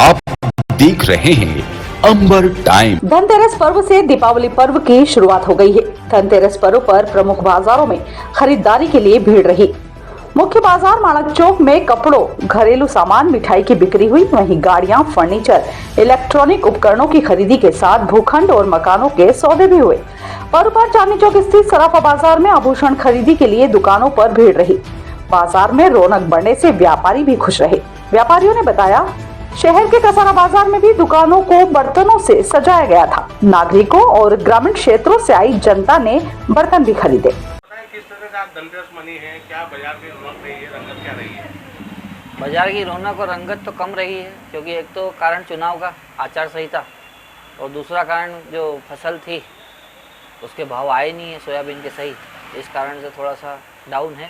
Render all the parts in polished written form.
आप देख रहे हैं अंबर टाइम। धनतेरस पर्व से दीपावली पर्व की शुरुआत हो गई है। धनतेरस पर्व पर प्रमुख बाजारों में खरीदारी के लिए भीड़ रही। मुख्य बाजार माणक चौक में कपड़ों, घरेलू सामान, मिठाई की बिक्री हुई। वहीं गाड़ियां, फर्नीचर, इलेक्ट्रॉनिक उपकरणों की खरीदी के साथ भूखंड और मकानों के सौदे भी हुए। पर्व पर चांदनी चौक स्थित सराफा बाजार में आभूषण खरीदी के लिए दुकानों पर भीड़ रही। बाजार में रौनक बढ़ने से व्यापारी भी खुश रहे। व्यापारियों ने बताया, शहर के कसारा बाजार में भी दुकानों को बर्तनों से सजाया गया था। नागरिकों और ग्रामीण क्षेत्रों से आई जनता ने बर्तन भी खरीदे। किस तरह का धनतेरस मनी है, क्या बाजार की रौनक रही है, रंगत क्या रही है? बाजार की रौनक और रंगत तो कम रही है, क्योंकि एक तो कारण चुनाव का आचार संहिता और दूसरा कारण जो फसल थी उसके भाव आए नहीं है सोयाबीन के सही, इस कारण से थोड़ा सा डाउन है।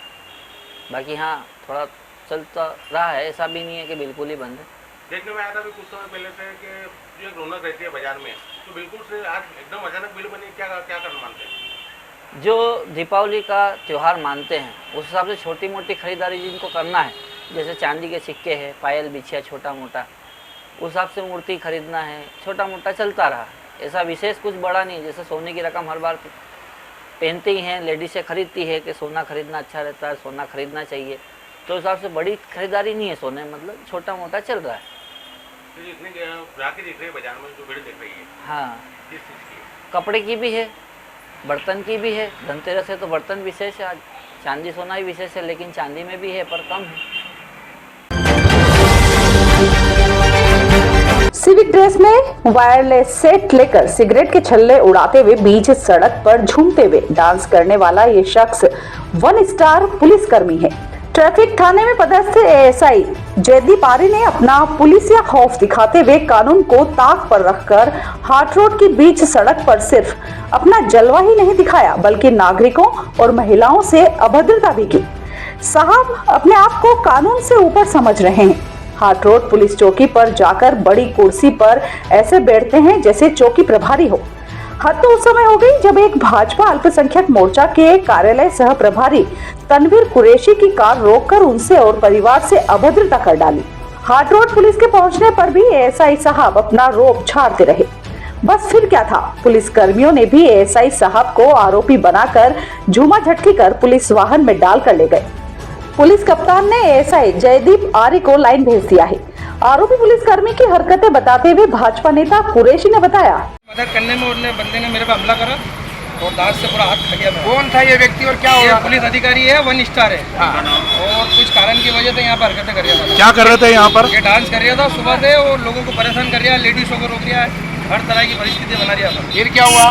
बाकी हाँ, थोड़ा चलता रहा है, ऐसा भी नहीं है कि बिल्कुल ही बंद है। देखने में आया था भी कुछ समय पहले से कि जो एक रौनक रहती है बाजार में, तो बिल्कुल से आज एकदम अचानक भीड़ बनी। क्या कारण मानते हैं? जो दीपावली का त्यौहार मानते हैं उस हिसाब से छोटी मोटी खरीदारी जिनको करना है, जैसे चांदी के सिक्के हैं, पायल, बिछिया, छोटा मोटा, उस हिसाब से मूर्ति खरीदना है, छोटा मोटा चलता रहा। ऐसा विशेष कुछ बड़ा नहीं। जैसे सोने की रकम हर बार पहनते ही हैं, लेडीज़ें खरीदती है कि सोना खरीदना अच्छा रहता है, सोना खरीदना चाहिए, तो उस हिसाब से बड़ी खरीदारी नहीं है सोने, मतलब छोटा मोटा चल रहा है। इतनी ग्राहकी दिख रही है बाजार में, जो भीड़ दिख रही है, हाँ, किस चीज़ की? कपड़े की भी है, बर्तन की भी है। धनतेरस है तो बर्तन विशेष है, आज चांदी सोना ही विशेष है, लेकिन चांदी में भी है पर कम है। सिविक ड्रेस में वायरलेस सेट लेकर सिगरेट के छल्ले उड़ाते हुए बीच सड़क पर झूमते हुए डांस करने वाला ये शख्स 1 स्टार पुलिसकर्मी है। ट्रैफिक थाने में पदस्थ एएसआई जयदीप आर्य ने अपना पुलिसिया खौफ दिखाते हुए कानून को ताक पर रखकर हाट रोड की बीच सड़क पर सिर्फ अपना जलवा ही नहीं दिखाया, बल्कि नागरिकों और महिलाओं से अभद्रता भी की। साहब अपने आप को कानून से ऊपर समझ रहे हैं। हाट रोड पुलिस चौकी पर जाकर बड़ी कुर्सी पर ऐसे बैठते हैं जैसे चौकी प्रभारी हो। हद तो उस समय हो गई जब एक भाजपा अल्पसंख्यक मोर्चा के कार्यालय सह प्रभारी तनवीर कुरैशी की कार रोककर उनसे और परिवार से अभद्रता कर डाली। हाट रोड पुलिस के पहुंचने पर भी एएसआई साहब अपना रोब झाड़ते रहे। बस फिर क्या था, पुलिस कर्मियों ने भी एएसआई साहब को आरोपी बनाकर झूमा झटकी कर पुलिस वाहन में डाल कर ले गए। पुलिस कप्तान ने एएसआई जयदीप आर्य को लाइन भेज दिया है। आरोपी पुलिसकर्मी की हरकतें बताते हुए भाजपा नेता कुरैशी ने बताया, मदद करने में उन्होंने बंदे ने मेरे पे हमला करा और दांत से पूरा हाथ खा गया। कौन था ये व्यक्ति और क्या हुआ? पुलिस अधिकारी है, 1 स्टार है। हाँ। और कुछ कारण की वजह से यहाँ पर हरकतें कर रहा था। क्या कर रहे थे यहाँ पर? ये डांस कर रहा था सुबह से और लोगों को परेशान कर रहा है, लेडीजों को रोक रहा है, हर तरह की परिस्थिति बना रहा था। फिर क्या हुआ?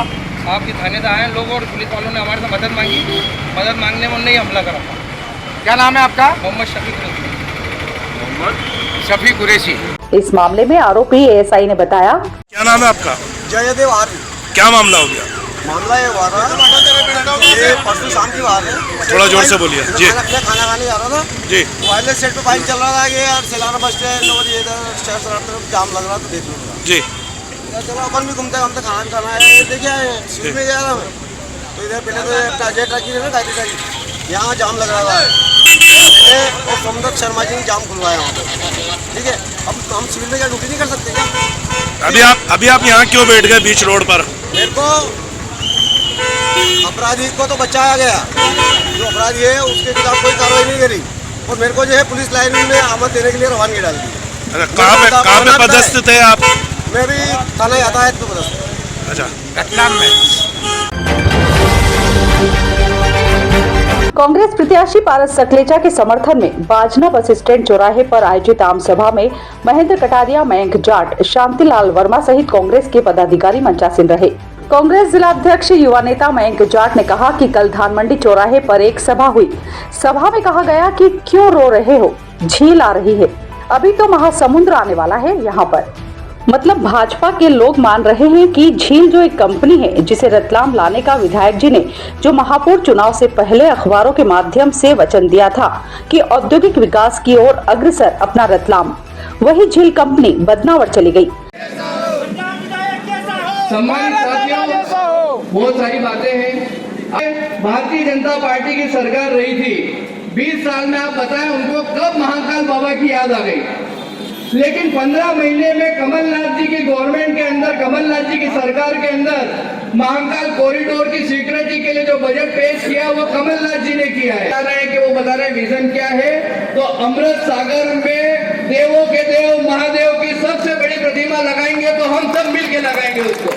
आपके थाने से आए लोग और पुलिस वालों ने हमारे से मदद मांगी। मदद मांगने में उन्होंने हमला करा था। क्या नाम है आपका? मोहम्मद शफी कुरैशी। इस मामले में आरोपी एएसआई ने बताया, क्या नाम है आपका? जयदेव आर्य। क्या मामला हो गया? मामला ये हुआ था, ये परसों शाम की बात है। थोड़ा जोर से बोलिए जी। खाना खाने जा रहा था जी। वायरलेस सेट पे बाइक चल रहा था कि यार सिलाना बस स्टैंड और ये शहर तरफ जाम लग रहा था, देख लूँगा जी। चलो अपन भी घूमते घूमते खाना भी खाना है। देखिए स्पीड में जा रहा मैं, तो इधर पहले तो टाइटी यहाँ जाम लग रहा था। मैंने और सोमदत्त शर्मा जी ने जाम खुलवाया वहाँ पर, ठीक है। अब हम सिविल में क्या ड्यूटी नहीं कर सकते क्या? अभी आप यहाँ क्यों बैठ गए बीच रोड पर? मेरे को अपराधी को तो बचाया गया, जो अपराधी है उसके खिलाफ कोई कार्रवाई नहीं करी और मेरे को जो है पुलिस लाइन में आमद देने के लिए रवानगी डाल दी। कहाँ पे पदस्थ थे आप? मैं भी थाना यातायात पे पदस्थ। अच्छा, रतलाम में। कांग्रेस प्रत्याशी पारस सकलेचा के समर्थन में बाजना बस स्टैंड चौराहे पर आयोजित आम सभा में महेंद्र कटारिया, मयंक जाट, शांतिलाल वर्मा सहित कांग्रेस के पदाधिकारी मंचासीन रहे। कांग्रेस जिला अध्यक्ष युवा नेता मयंक जाट ने कहा कि कल धानमंडी चौराहे पर एक सभा हुई। सभा में कहा गया कि क्यों रो रहे हो, झील आ रही है, अभी तो महासमुद्र आने वाला है यहाँ पर। मतलब भाजपा के लोग मान रहे हैं कि झील जो एक कंपनी है जिसे रतलाम लाने का विधायक जी ने जो महापौर चुनाव से पहले अखबारों के माध्यम से वचन दिया था कि औद्योगिक विकास की ओर अग्रसर अपना रतलाम, वही झील कंपनी बदनावर चली गई। सम्मानित साथियों, बहुत सारी बातें हैं। भारतीय जनता पार्टी की सरकार रही थी 20 साल में, आप बताएं उनको कब महाकाल बाबा की याद आ गई? लेकिन 15 महीने में कमलनाथ जी की गवर्नमेंट के अंदर, कमलनाथ जी की सरकार के अंदर महाकाल कॉरिडोर की स्वीकृति के लिए जो बजट पेश किया वो कमलनाथ जी ने किया है। बता रहे हैं कि वो बता रहे हैं विजन क्या है। तो अमृत सागर में देवों के देव महादेव की सबसे बड़ी प्रतिमा लगाएंगे तो हम सब मिलकर लगाएंगे उसको।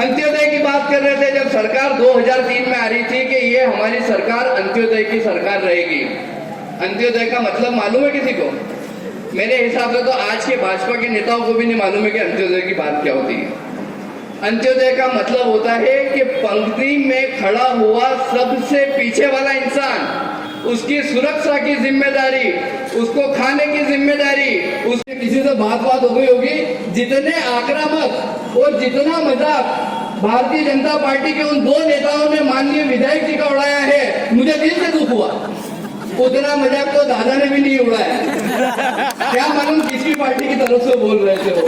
अंत्योदय की बात कर रहे थे, जब सरकार 2003 में आ रही थी कि ये हमारी सरकार अंत्योदय की सरकार रहेगी। अंत्योदय का मतलब मालूम है किसी को? मेरे हिसाब से तो आज के भाजपा के नेताओं को भी नहीं मालूम है कि अंत्योदय की बात क्या होती है। अंत्योदय का मतलब होता है कि पंक्ति में खड़ा हुआ सबसे पीछे वाला इंसान, उसकी सुरक्षा की जिम्मेदारी, उसको खाने की जिम्मेदारी, उसके किसी से बात हो गई होगी। जितने आक्रामक और जितना मजाक भारतीय जनता पार्टी के उन 2 नेताओं ने माननीय विधायक जी का उड़ाया है, मुझे दिल से दुख हुआ। उतना मजाक तो दादा ने भी नहीं उड़ाया। क्या मालूम किसकी पार्टी की तरफ से बोल रहे थे वो।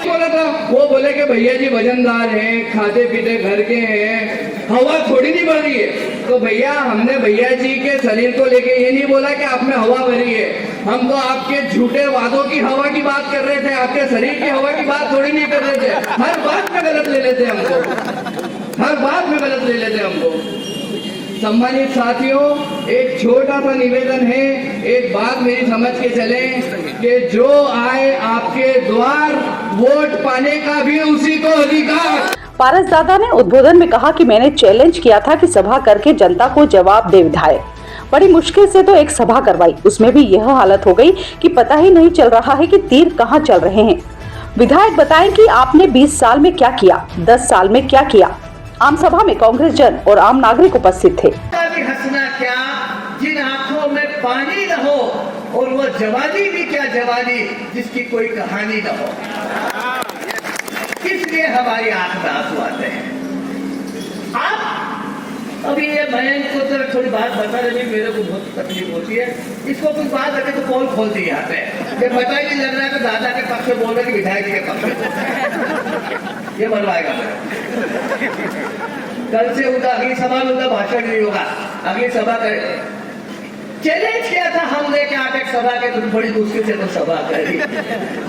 बोला था, वो बोले कि भैया जी वजनदार हैं, खाते पीते घर के हैं, हवा थोड़ी नहीं बढ़ रही है। तो भैया हमने भैया जी के शरीर को लेके ये नहीं बोला कि आप में हवा भरी है, हम तो आपके झूठे वादों की हवा की बात कर रहे थे, आपके शरीर की हवा की बात थोड़ी नहीं कर रहे थे। हर बात में गलत ले लेते हमको, हर बात में गलत ले लेते हमको। सम्मानित साथियों, एक छोटा सा निवेदन है, एक बात मेरी समझ के चले कि जो आए आपके द्वार, वोट पाने का भी उसी को अधिकार। पारस दादा ने उद्बोधन में कहा कि मैंने चैलेंज किया था कि सभा करके जनता को जवाब दे विधायक। बड़ी मुश्किल से तो एक सभा करवाई, उसमें भी यह हालत हो गई कि पता ही नहीं चल रहा है कि तीर कहाँ चल रहे हैं। विधायक बताएं कि आपने 20 साल में क्या किया, 10 साल में क्या किया। आम सभा में कांग्रेस जन और आम नागरिक उपस्थित थे। हंसना क्या, जिन आंखों में पानी न हो, और वो जवानी भी क्या जवानी जिसकी कोई कहानी न हो, इसलिए हमारी आंख में आंसू आते हैं। आप अभी ये मयंक को तो थोड़ी बात बता रहे, मेरे को बहुत तकलीफ होती है। इसको कुछ बात रखे तो कॉल खोल दी यहाँ पे, ये पता ही नहीं लग रहा है तो दादा के पक्ष में बोल रहे कि विधायक के पक्ष में। ये बनवाएगा कल से उनका अगली सभा में उनका भाषण नहीं होगा, अगली सभा करे। चैलेंज किया था हमने कि आप एक सभा के, तुम बड़ी मुश्किल से तो सभा करी,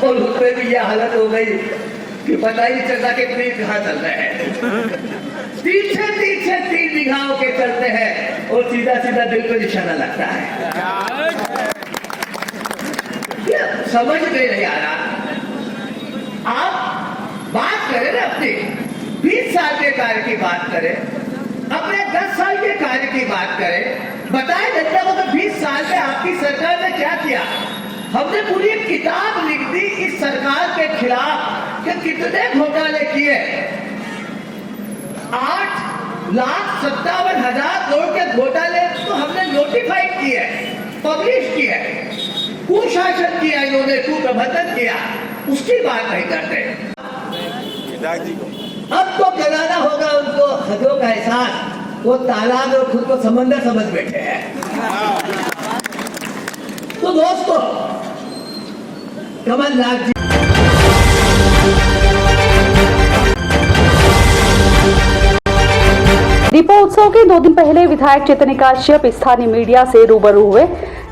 और उसमें भी यह हालत हो गई कि पता ही नहीं चलता कि तीर कहाँ चल रहे हैं। पीछे पीछे 3 बिघाओं के चलते हैं और सीधा सीधा दिल पे निशाना लगता है। समझ में नहीं आ रहा। आप बात करें ना अपनी 20 साल के कार्य की बात करें, अपने 10 साल के कार्य की बात करें, बताएं जनता को तो 20 साल में आपकी सरकार ने क्या किया। हमने पूरी एक किताब लिख दी इस सरकार के खिलाफ कि कितने घोटाले किए। 8,57,000 करोड़ के घोटाले तो हमने नोटिफाइड किए, पब्लिश किए, कुशासन किया इन्होंने, कुप्रबंधन किया, उसकी बात नहीं करते। अब तो कराना होगा उनको हदों का एहसास। वो तालाब और खुद को समंदर समझ बैठे हैं। तो दोस्तों, कमलनाथ जी दीपोत्सव के 2 दिन पहले विधायक चैतन्य काश्यप स्थानीय मीडिया से रूबरू हुए।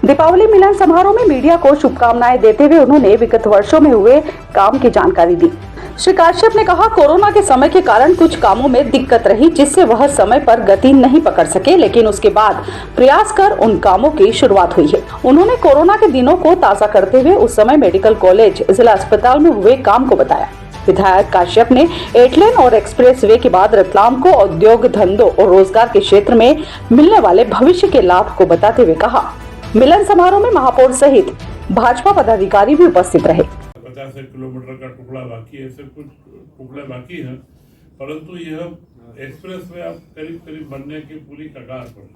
दीपावली मिलन समारोह में मीडिया को शुभकामनाएं देते हुए उन्होंने विगत वर्षों में हुए काम की जानकारी दी। श्री काश्यप ने कहा, कोरोना के समय के कारण कुछ कामों में दिक्कत रही, जिससे वह समय पर गति नहीं पकड़ सके, लेकिन उसके बाद प्रयास कर उन कामों की शुरुआत हुई है। उन्होंने कोरोना के दिनों को ताज़ा करते हुए उस समय मेडिकल कॉलेज, जिला अस्पताल में हुए काम को बताया। विधायक काश्यप ने 8 लेन और एक्सप्रेस वे के बाद रतलाम को औद्योग धंधों और रोजगार के क्षेत्र में मिलने वाले भविष्य के लाभ को बताते हुए कहा। मिलन समारोह में महापौर सहित भाजपा पदाधिकारी भी उपस्थित रहे। 50 किलोमीटर का टुकड़ा बाकी है, ऐसे कुछ टुकड़े बाकी हैं, परंतु यह एक्सप्रेस वे अब करीब करीब बनने की पूरी कगार पर।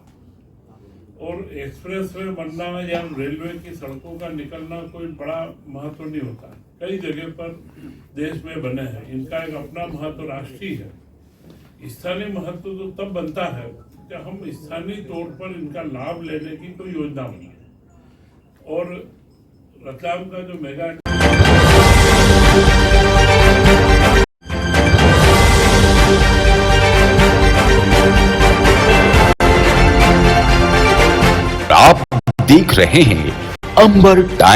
और एक्सप्रेस वे बनना या रेलवे की सड़कों का निकलना कोई बड़ा महत्व नहीं होता। कई जगह पर देश में बने हैं, इनका एक अपना महत्व राष्ट्रीय है। स्थानीय महत्व तो तब बनता है कि हम स्थानीय तौर पर इनका लाभ लेने की कोई योजना बनाए। और रतलाम का जो मेगा आप देख रहे हैं अंबर टाइम।